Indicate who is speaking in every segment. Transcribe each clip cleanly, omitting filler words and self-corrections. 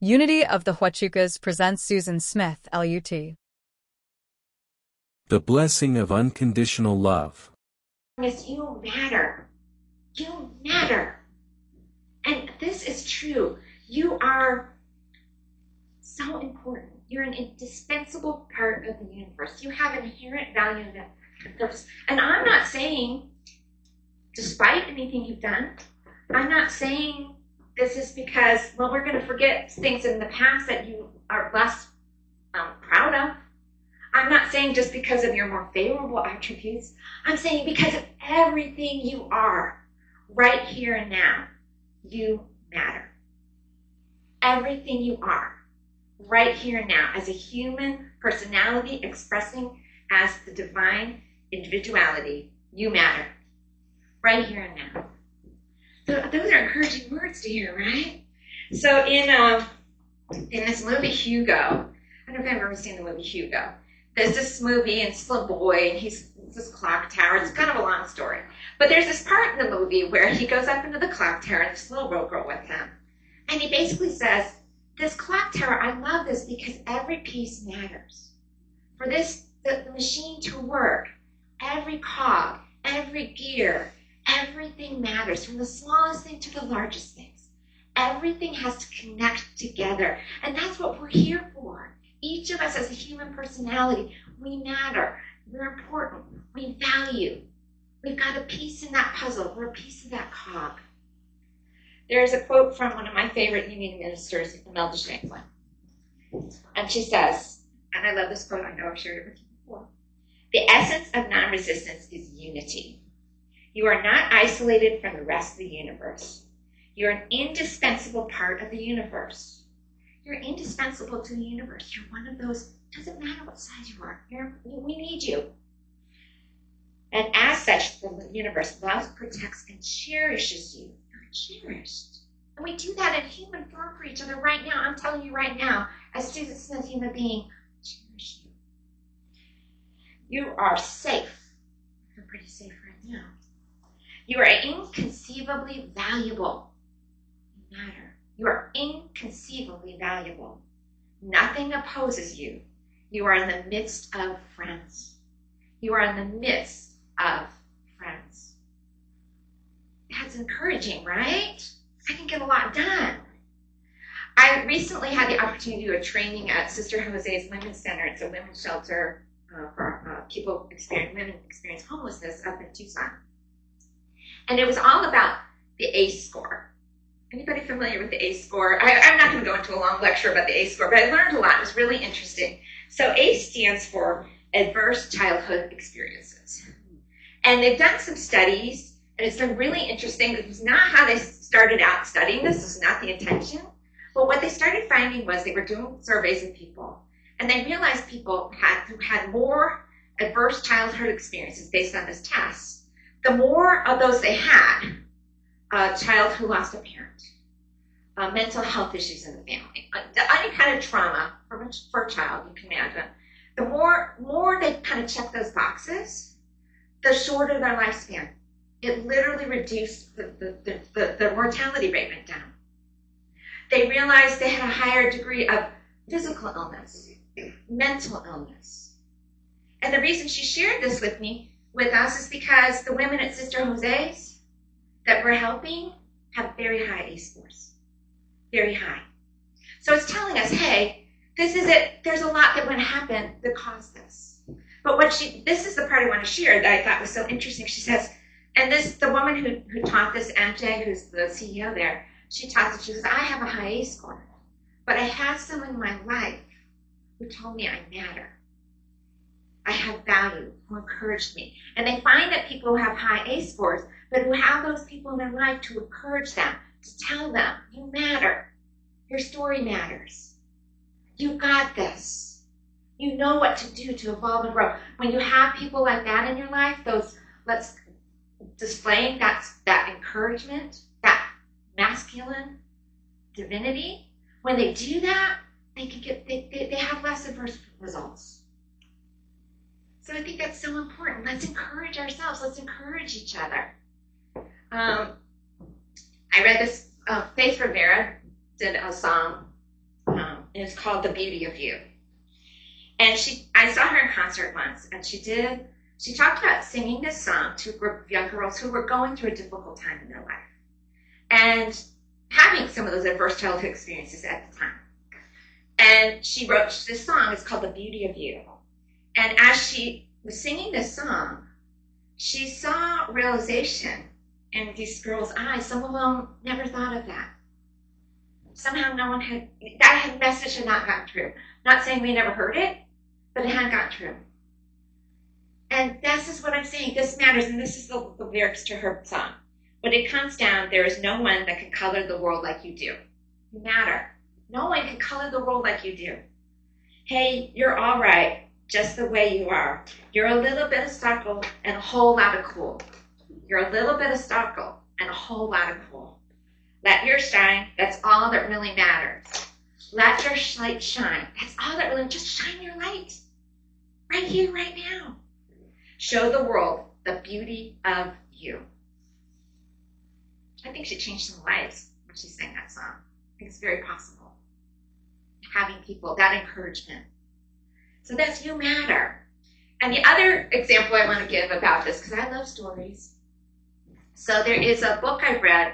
Speaker 1: Unity of the Huachucas presents Susan Smith, LUT.
Speaker 2: The blessing of unconditional love.
Speaker 3: Is you matter. You matter. And this is true. You are so important. You're an indispensable part of the universe. You have inherent value in it. And I'm not saying, despite anything you've done, I'm not saying this is because, well, we're going to forget things in the past that you are less proud of. I'm not saying just because of your more favorable attributes. I'm saying because of everything you are right here and now, you matter. Everything you are right here and now as a human personality expressing as the divine individuality, you matter right here and now. So those are encouraging words to hear, right? So in this movie Hugo, I don't know if I've ever seen the movie Hugo. There's this movie, and it's a little boy, and he's this clock tower. It's kind of a long story. But there's this part in the movie where he goes up into the clock tower, and this little girl with him. And he basically says, this clock tower, I love this because every piece matters. For this, the machine to work, every cog, every gear, everything matters, from the smallest thing to the largest things. Everything has to connect together. And that's what we're here for. Each of us as a human personality, we matter. We're important. We value. We've got a piece in that puzzle. We're a piece of that cog. There's a quote from one of my favorite union ministers, Imelda Shanklin. And she says, and I love this quote, I know I've shared it with you before, the essence of non-resistance is unity. You are not isolated from the rest of the universe. You're an indispensable part of the universe. You're indispensable to the universe. You're one of those, doesn't matter what size you are, we need you. And as such, the universe loves, protects, and cherishes you. You're cherished. And we do that in human form for each other right now. I'm telling you right now, as Susan Smith, human being, I cherish you. You are safe. You're pretty safe right now. You are inconceivably valuable. You matter. You are inconceivably valuable. Nothing opposes you. You are in the midst of friends. You are in the midst of friends. That's encouraging, right? I can get a lot done. I recently had the opportunity to do a training at Sister Jose's Women's Center. It's a women's shelter for women experience homelessness up in Tucson. And it was all about the ACE score. Anybody familiar with the ACE score? I'm not going to go into a long lecture about the ACE score, but I learned a lot. It was really interesting. So ACE stands for Adverse Childhood Experiences. And they've done some studies, and it's been really interesting. This was not how they started out studying this. This was not the intention. But what they started finding was they were doing surveys of people, and they realized people who had more adverse childhood experiences based on this test. The more of those they had, a child who lost a parent, mental health issues in the family, any kind of trauma for a child, you can imagine. The more they kind of check those boxes, the shorter their lifespan. It literally reduced the mortality rate went down. They realized they had a higher degree of physical illness, mental illness. And the reason she shared this with us is because the women at Sister Jose's that we're helping have very high ACE scores, very high. So it's telling us, hey, this is it. There's a lot that went to happen that caused this. But this is the part I want to share that I thought was so interesting. She says, and the woman who taught this, MJ, who's the CEO there, she taught this. She says, I have a high ACE score, but I have someone in my life who told me I matter. I have value, who encouraged me. And they find that people who have high ACE scores, but who have those people in their life to encourage them, to tell them, you matter. Your story matters. You got this. You know what to do to evolve and grow. When you have people like that in your life, displaying that encouragement, that masculine divinity, when they do that, they have less adverse results. So I think that's so important. Let's encourage ourselves. Let's encourage each other. I read this, Faith Rivera did a song and it's called The Beauty of You. And I saw her in concert once, and she talked about singing this song to a group of young girls who were going through a difficult time in their life and having some of those adverse childhood experiences at the time. And she wrote this song. It's called The Beauty of You. And as she was singing this song, she saw realization in these girls' eyes. Some of them never thought of that. Somehow that message had not gotten through. Not saying we never heard it, but it hadn't gotten through. And this is what I'm saying. This matters, and this is the lyrics to her song. When it comes down, there is no one that can color the world like you do. You matter. No one can color the world like you do. Hey, you're all right, just the way you are. You're a little bit of sparkle and a whole lot of cool. You're a little bit of sparkle and a whole lot of cool. Let your shine, that's all that really matters. Let your light shine. That's all that really, just shine your light. Right here, right now. Show the world the beauty of you. I think she changed some lives when she sang that song. I think it's very possible. Having people, that encouragement. So that's You Matter. And the other example I want to give about this, because I love stories. So there is a book I read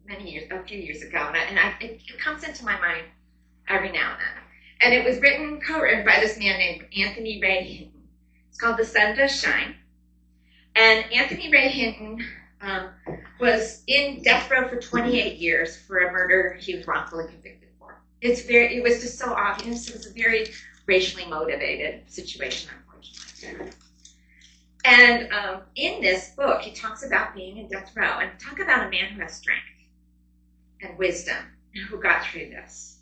Speaker 3: a few years ago, and it comes into my mind every now and then. And it was co-written by this man named Anthony Ray Hinton. It's called The Sun Does Shine. And Anthony Ray Hinton was in death row for 28 years for a murder he was wrongfully convicted for. It was just so obvious. It was a very racially motivated situation, unfortunately. And in this book, he talks about being in death row, and talk about a man who has strength and wisdom, and who got through this,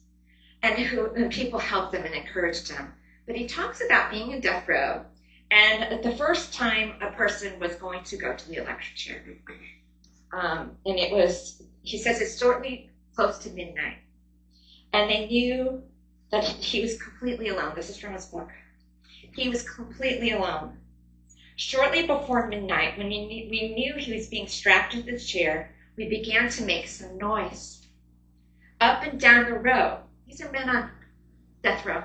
Speaker 3: and people helped him and encouraged him. But he talks about being in death row, and the first time a person was going to go to the electric chair, and he says it's shortly close to midnight, and they knew that he was completely alone. This is from his book. He was completely alone. Shortly before midnight, when we knew he was being strapped to the chair, we began to make some noise. Up and down the row, these are men on death row.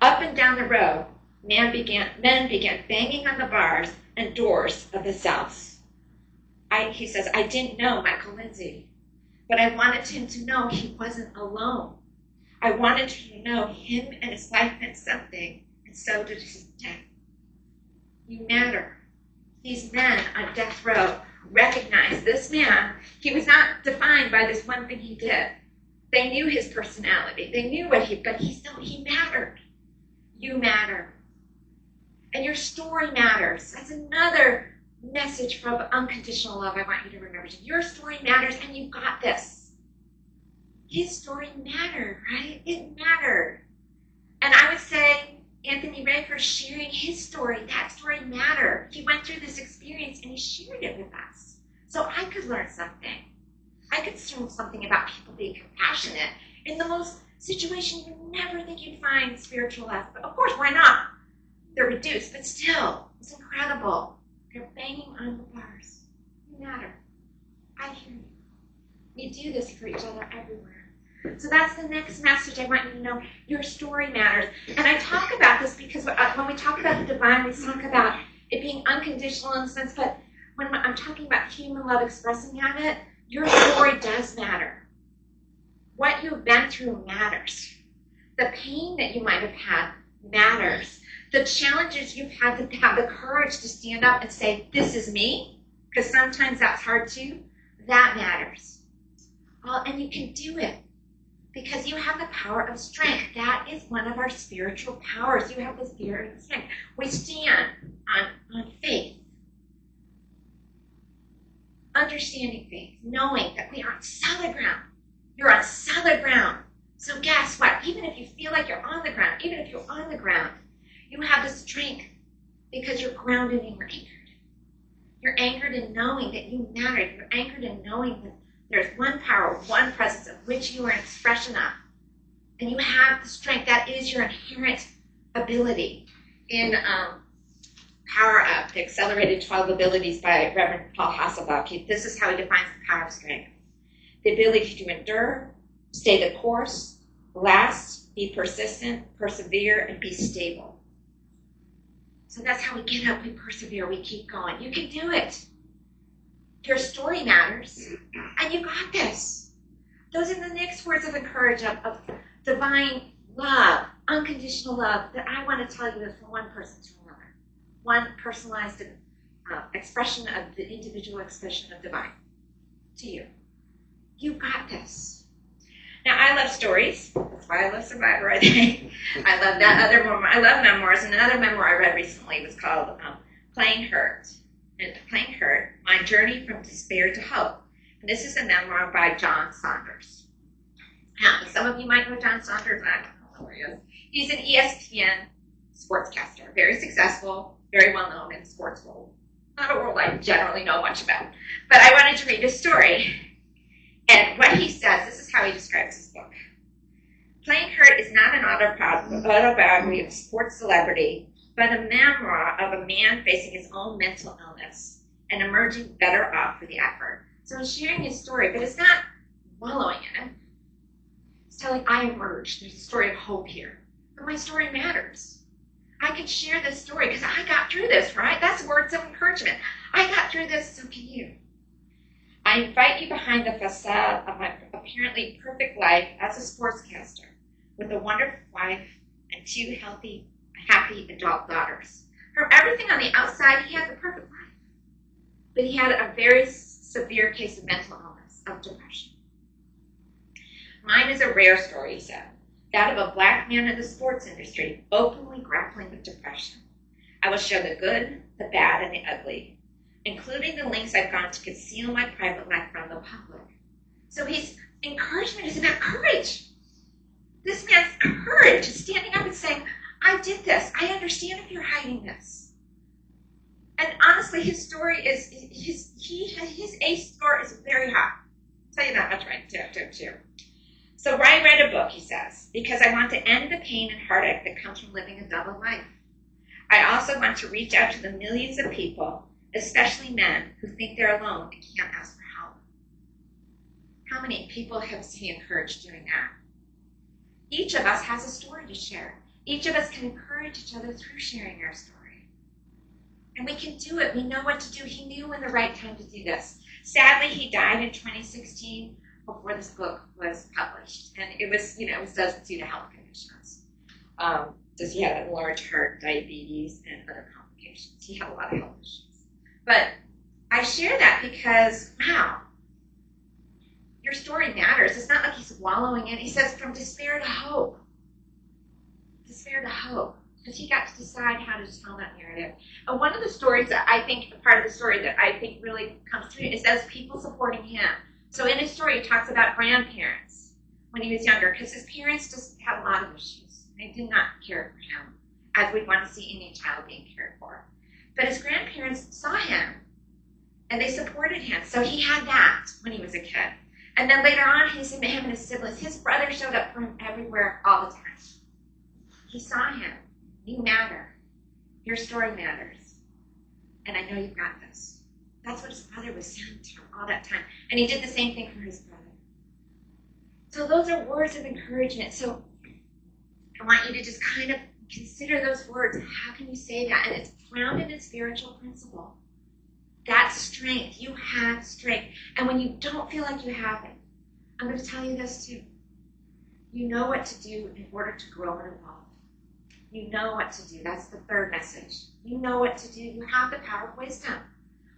Speaker 3: Up and down the row, men began banging on the bars and doors of the cells. He says, I didn't know Michael Lindsay, but I wanted him to know he wasn't alone. I wanted him to know him and his life meant something, and so did his death. You matter. These men on death row recognized this man. He was not defined by this one thing he did. They knew his personality. They knew but he mattered. You matter. And your story matters. That's another message from Unconditional Love I want you to remember. Your story matters, and you got this. His story mattered, right? It mattered. And I would say Anthony Ray for sharing his story. That story mattered. He went through this experience and he shared it with us. So I could learn something. I could learn something about people being compassionate in the most situation you would never think you'd find spiritual love. But of course, why not? They're reduced, but still, it's incredible. They're banging on the bars. You matter. I hear you. We do this for each other everywhere. So that's the next message I want you to know. Your story matters. And I talk about this because when we talk about the divine, we talk about it being unconditional in a sense, but when I'm talking about human love expressing out of it, your story does matter. What you've been through matters. The pain that you might have had matters. The challenges you've had to have the courage to stand up and say, this is me, because sometimes that's hard too, that matters. And you can do it. Because you have the power of strength. That is one of our spiritual powers. You have the spirit of strength. We stand on faith. Understanding faith. Knowing that we are on solid ground. You're on solid ground. So guess what? Even if you feel like you're on the ground, even if you're on the ground, you have the strength because you're grounded and you're anchored. You're anchored in knowing that you matter. You're anchored in knowing that there's one power, one presence of which you are an expression of. And you have the strength. That is your inherent ability. In Power Up, the Accelerated 12 Abilities by Reverend Paul Hasselbalch, this is how he defines the power of strength. The ability to endure, stay the course, Last, be persistent, persevere, and be stable. So that's how we get up, we persevere, we keep going. You can do it. Your story matters, and you got this. Those are the next words of encouragement, of divine love, unconditional love that I want to tell you is from one person to another. One personalized expression of the individual expression of divine to you. You got this. Now, I love stories. That's why I love Survivor, I think. I love that other memoir. I love memoirs. And another memoir I read recently was called Playing Hurt. And Playing Hurt, My Journey from Despair to Hope. And this is a memoir by John Saunders. Now, some of you might know John Saunders. I don't know where he is. He's an ESPN sportscaster. Very successful, very well known in the sports world. Not a world I generally know much about. But I wanted to read his story. And what he says, this is how he describes his book. Playing Hurt is not an autobiography of a sports celebrity, but a memoir of a man facing his own mental illness and emerging better off for the effort. So he's sharing his story, but it's not wallowing in it. It's telling, I emerged. There's a story of hope here. But my story matters. I can share this story because I got through this, right? That's words of encouragement. I got through this, so can you. I invite you behind the facade of my apparently perfect life as a sportscaster with a wonderful wife and two healthy, happy adult daughters. From everything on the outside, he had the perfect life. But he had a very severe case of mental illness, of depression. Mine is a rare story, he said, that of a black man in the sports industry openly grappling with depression. I will show the good, the bad, and the ugly, including the lengths I've gone to conceal my private life from the public. So his encouragement is about courage. This man's courage is standing up and saying, I did this. I understand if you're hiding this. And honestly, his story is, his ACE score is very high. I'll tell you that much right there, too. So I read a book, he says, because I want to end the pain and heartache that comes from living a double life. I also want to reach out to the millions of people, especially men, who think they're alone and can't ask for help. How many people have he encouraged doing that? Each of us has a story to share. Each of us can encourage each other through sharing our story. And we can do it. We know what to do. He knew when the right time to do this. Sadly, he died in 2016 before this book was published. And it was, it was due to health conditions. He had a large heart, diabetes, and other complications. He had a lot of health issues. But I share that because, wow, your story matters. It's not like he's wallowing in it. He says from despair to hope. Despair to hope. Because he got to decide how to tell that narrative. And one of the stories that I think, part of the story that I think really comes through, is as people supporting him. So in his story, he talks about grandparents when he was younger, because his parents just had a lot of issues. They did not care for him, as we'd want to see any child being cared for. But his grandparents saw him, and they supported him. So he had that when he was a kid. And then later on, him and his siblings, his brother showed up for him everywhere all the time. He saw him. You matter. Your story matters. And I know you've got this. That's what his brother was saying to him all that time. And he did the same thing for his brother. So those are words of encouragement. So I want you to just kind of consider those words. How can you say that? And it's grounded in spiritual principle. That's strength. You have strength. And when you don't feel like you have it, I'm going to tell you this too. You know what to do in order to grow and evolve. You know what to do. That's the third message. You know what to do. You have the power of wisdom.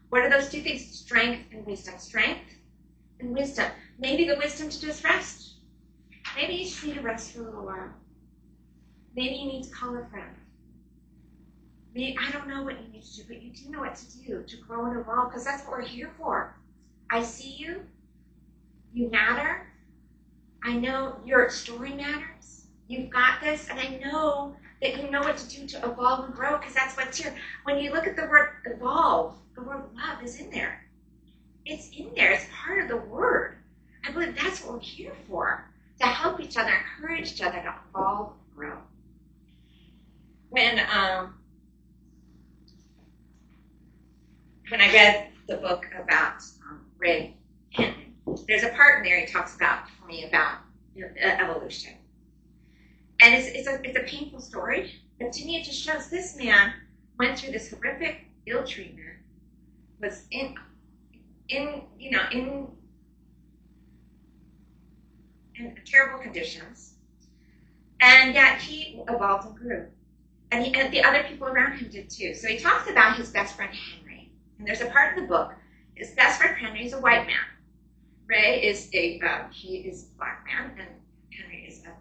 Speaker 3: What are those two things? Strength and wisdom. Strength and wisdom. Maybe the wisdom to just rest. Maybe you just need to rest for a little while. Maybe you need to call a friend. Maybe, I don't know what you need to do, but you do know what to do to grow and evolve, because that's what we're here for. I see you. You matter. I know your story matters. You've got this, and I know that you know what to do to evolve and grow, because that's what's here. When you look at the word evolve, the word love is in there. It's in there. It's part of the word. I believe that's what we're here for, to help each other, encourage each other to evolve and grow. When I read the book about Ray Hinton, there's a part in there he talks about, for me, about evolution. And it's a painful story, but to me it just shows this man went through this horrific ill treatment, was in terrible conditions, and yet he evolved and grew. And the other people around him did too. So he talks about his best friend Henry. And there's a part in the book, his best friend Henry is a white man. Ray is he is a black man, and Henry is a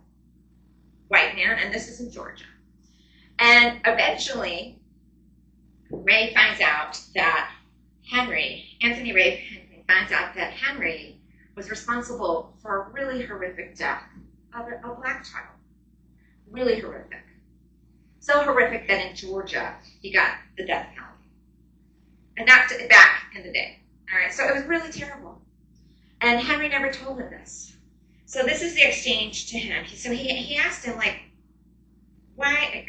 Speaker 3: white man, and this is in Georgia. And eventually, Ray finds out that Anthony Ray Henry finds out that Henry was responsible for a really horrific death of a black child. Really horrific. So horrific that in Georgia, he got the death penalty. And that's back in the day. All right, so it was really terrible. And Henry never told him this. So this is the exchange to him. So he asked him, like, why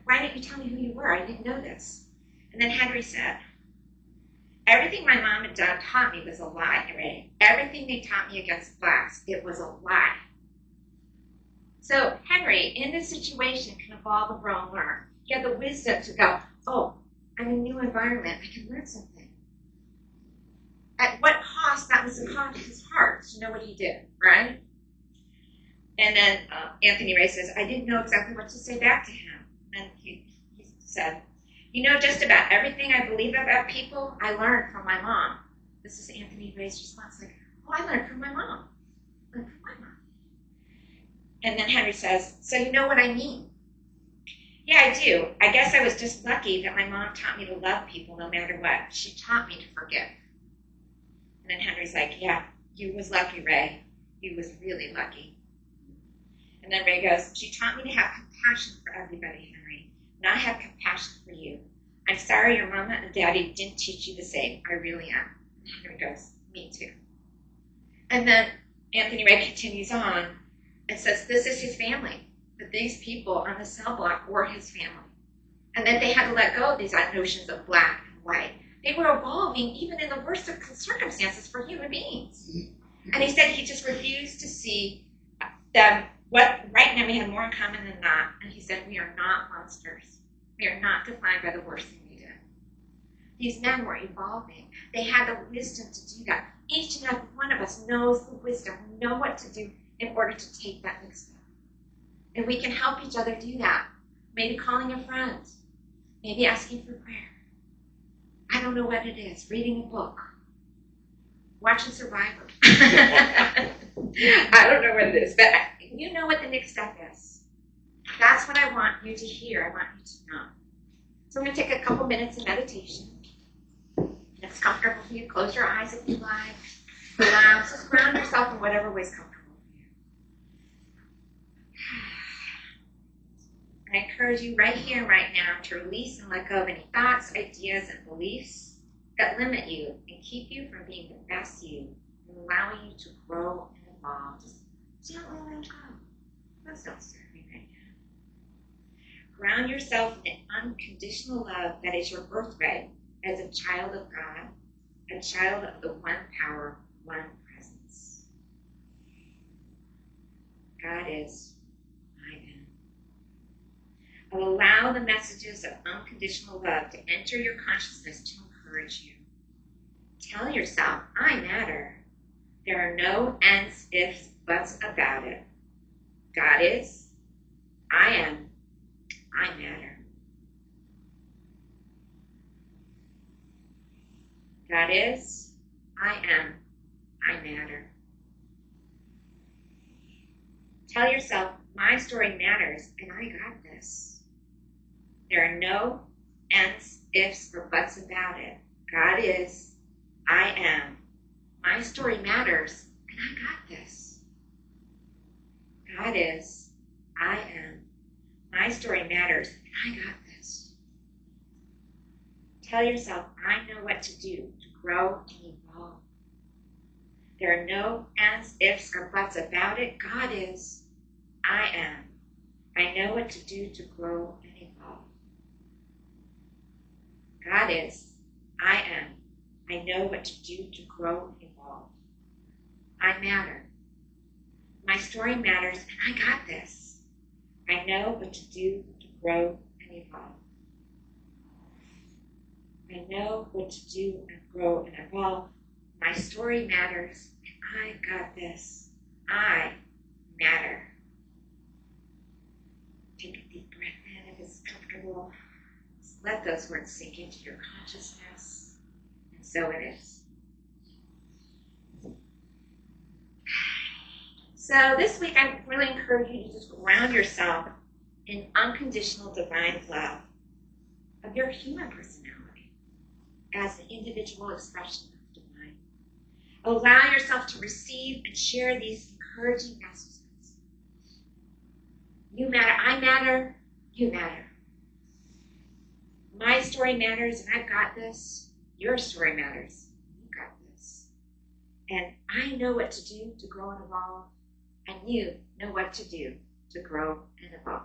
Speaker 3: didn't you tell me who you were? I didn't know this. And then Henry said, everything my mom and dad taught me was a lie, Ray. Everything they taught me against blacks, it was a lie. So Henry, in this situation, can evolve and grow and learn. He had the wisdom to go, oh, I'm in a new environment. I can learn something. At what cost that was upon his heart to know what he did, right? And then Anthony Ray says, I didn't know exactly what to say back to him. And he said, just about everything I believe about people, I learned from my mom. This is Anthony Ray's response, like, oh, I learned from my mom. I learned from my mom. And then Henry says, so you know what I mean? Yeah, I do. I guess I was just lucky that my mom taught me to love people no matter what. She taught me to forgive. And then Henry's like, yeah, you was lucky, Ray. You was really lucky. And then Ray goes, she taught me to have compassion for everybody, Henry. And I have compassion for you. I'm sorry your mama and daddy didn't teach you the same. I really am. And Henry goes, me too. And then Anthony Ray continues on and says this is his family, that these people on the cell block were his family, and that they had to let go of these notions of black and white. They were evolving even in the worst of circumstances for human beings. And he said he just refused to see them, right now we have more in common than not, and he said we are not monsters. We are not defined by the worst thing we did. These men were evolving. They had the wisdom to do that. Each and every one of us knows the wisdom. We know what to do in order to take that next step. And we can help each other do that. Maybe calling a friend. Maybe asking for prayer. I don't know what it is. Reading a book. Watching Survivor. I don't know what it is, but you know what the next step is. That's what I want you to hear. I want you to know. So we're going to take a couple minutes of meditation. If it's comfortable for you, close your eyes if you like. Relax. Just ground yourself in whatever way is comfortable for you. I encourage you right here, right now, to release and let go of any thoughts, ideas, and beliefs that limit you and keep you from being the best you and allowing you to grow and evolve. Just gently let go. Those don't serve me right now. Ground yourself in unconditional love that is your birthright as a child of God, a child of the one power, one presence. God is, I am. I'll allow the messages of unconditional love to enter your consciousness to encourage you. Tell yourself, I matter. There are no ands, ifs, buts about it. God is, I am, I matter. God is, I am, I matter. Tell yourself, my story matters and I got this. There are no ands, ifs, or buts about it. God is, I am. My story matters and I got this. God is, I am. My story matters and I got this. Tell yourself, I know what to do to grow and evolve. There are no ands, ifs, or buts about it. God is, I am. I know what to do to grow and evolve. God is, I am. I know what to do to grow and evolve. I matter. My story matters and I got this. I know what to do to grow and evolve. I know what to do and grow and evolve. My story matters, and I got this. I matter. Take a deep breath in if it's comfortable. Just let those words sink into your consciousness. And so it is. So this week, I really encourage you to just ground yourself in unconditional divine love of your human personality as an individual expression of divine. Allow yourself to receive and share these encouraging messages. You matter, I matter, you matter. My story matters, and I've got this. Your story matters. You got this. And I know what to do to grow and evolve, and you know what to do to grow and evolve.